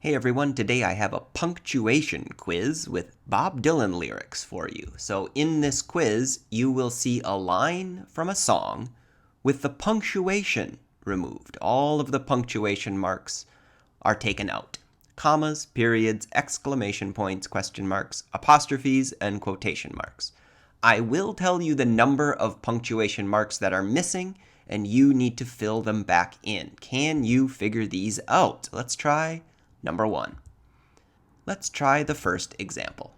Hey everyone, today I have a punctuation quiz with Bob Dylan lyrics for you. So in this quiz, you will see a line from a song with the punctuation removed. All of the punctuation marks are taken out. Commas, periods, exclamation points, question marks, apostrophes, and quotation marks. I will tell you the number of punctuation marks that are missing, and you need to fill them back in. Can you figure these out? Let's try number 1. Let's try the first example.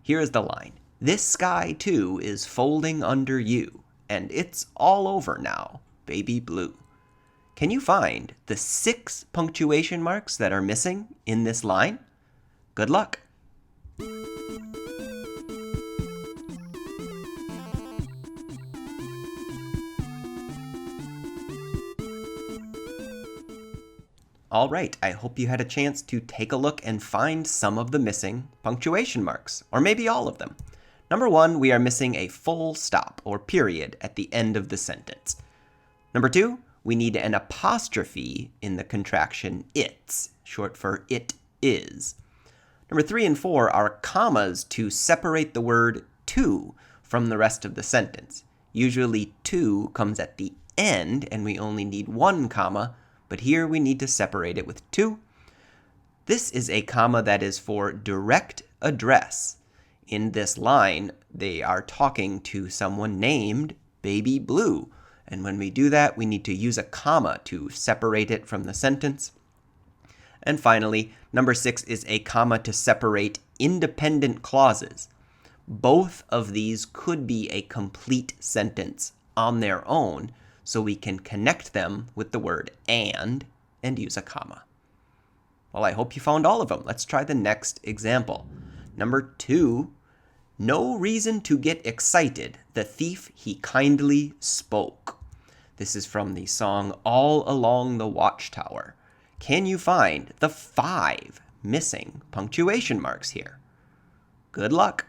Here is the line. This sky too is folding under you, and it's all over now, baby blue. Can you find the 6 punctuation marks that are missing in this line? Good luck. All right, I hope you had a chance to take a look and find some of the missing punctuation marks, or maybe all of them. Number 1, we are missing a full stop or period at the end of the sentence. Number 2, we need an apostrophe in the contraction it's, short for it is. Number 3 and 4 are commas to separate the word to from the rest of the sentence. Usually to comes at the end and we only need 1 comma, but here we need to separate it with 2. This is a comma that is for direct address. In this line, they are talking to someone named Baby Blue. And when we do that, we need to use a comma to separate it from the sentence. And finally, number 6 is a comma to separate independent clauses. Both of these could be a complete sentence on their own, so we can connect them with the word and use a comma. Well, I hope you found all of them. Let's try the next example. Number 2, no reason to get excited. The thief, he kindly spoke. This is from the song All Along the Watchtower. Can you find the 5 missing punctuation marks here? Good luck.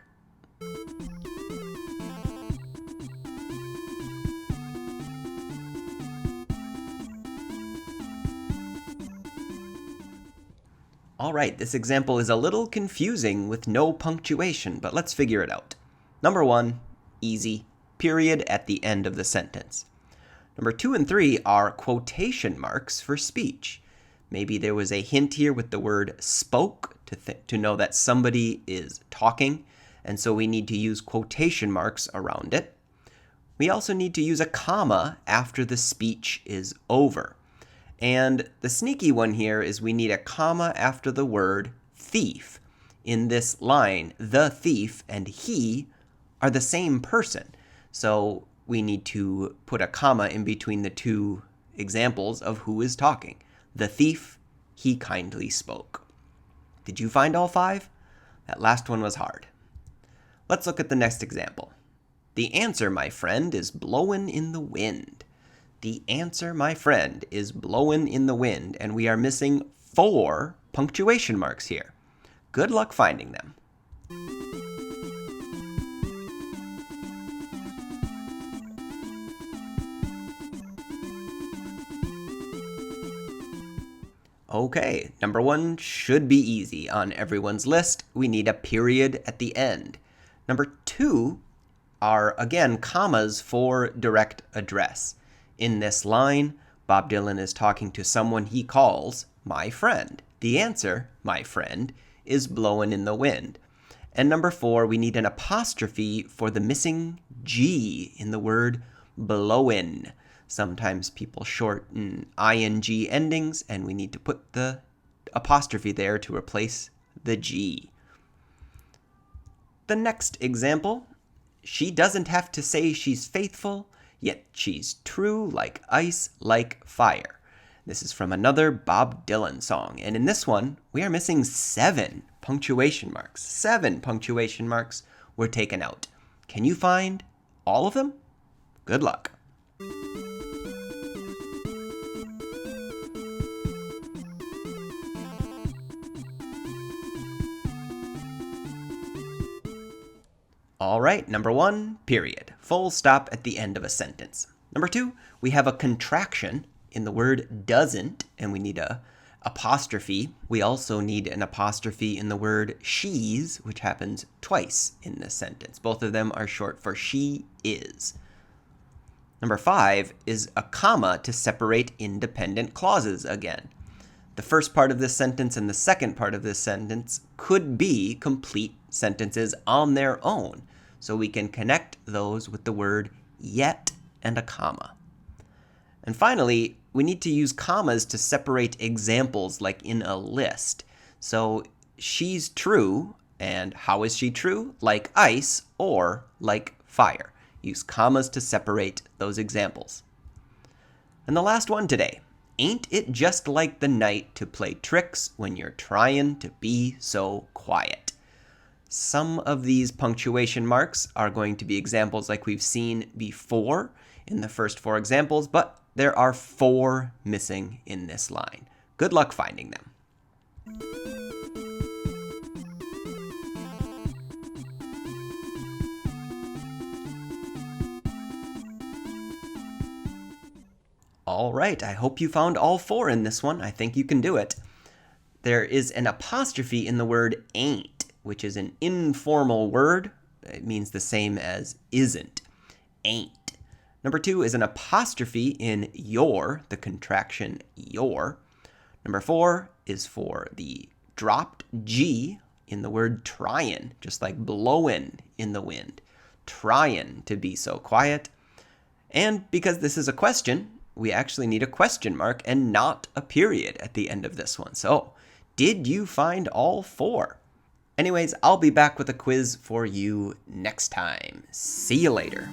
All right, this example is a little confusing with no punctuation, but let's figure it out. Number 1, easy, period at the end of the sentence. Number 2 and 3 are quotation marks for speech. Maybe there was a hint here with the word spoke to know that somebody is talking, and so we need to use quotation marks around it. We also need to use a comma after the speech is over. And the sneaky one here is we need a comma after the word thief. In this line, the thief and he are the same person. So we need to put a comma in between the 2 examples of who is talking. The thief, he kindly spoke. Did you find all 5? That last one was hard. Let's look at the next example. The answer, my friend, is blowin' in the wind. The answer, my friend, is blowin' in the wind, and we are missing 4 punctuation marks here. Good luck finding them. Okay, number 1 should be easy on everyone's list. We need a period at the end. Number 2 are, again, commas for direct address. In this line, Bob Dylan is talking to someone he calls my friend. The answer, my friend, is blowin' in the wind. And number 4, we need an apostrophe for the missing G in the word blowin'. Sometimes people shorten ing endings, and we need to put the apostrophe there to replace the G. The next example, she doesn't have to say she's faithful, yet she's true like ice, like fire. This is from another Bob Dylan song. And in this one, we are missing 7 punctuation marks. 7 punctuation marks were taken out. Can you find all of them? Good luck. All right, number 1, period. Full stop at the end of a sentence. Number 2, we have a contraction in the word doesn't, and we need a apostrophe. We also need an apostrophe in the word she's, which happens twice in this sentence. Both of them are short for she is. Number 5 is a comma to separate independent clauses again. The first part of this sentence and the second part of this sentence could be complete sentences on their own, so we can connect those with the word yet and a comma. And finally, we need to use commas to separate examples like in a list. So she's true, and how is she true? Like ice or like fire. Use commas to separate those examples. And the last one today. Ain't it just like the night to play tricks when you're trying to be so quiet? Some of these punctuation marks are going to be examples like we've seen before in the first 4 examples, but there are 4 missing in this line. Good luck finding them. All right, I hope you found all 4 in this one. I think you can do it. There is an apostrophe in the word ain't, which is an informal word. It means the same as isn't. Ain't. Number 2 is an apostrophe in your, the contraction your. Number 4 is for the dropped G in the word tryin', just like blowin' in the wind. Tryin' to be so quiet. And because this is a question, we actually need a question mark and not a period at the end of this one. So, did you find all 4? Anyways, I'll be back with a quiz for you next time. See you later.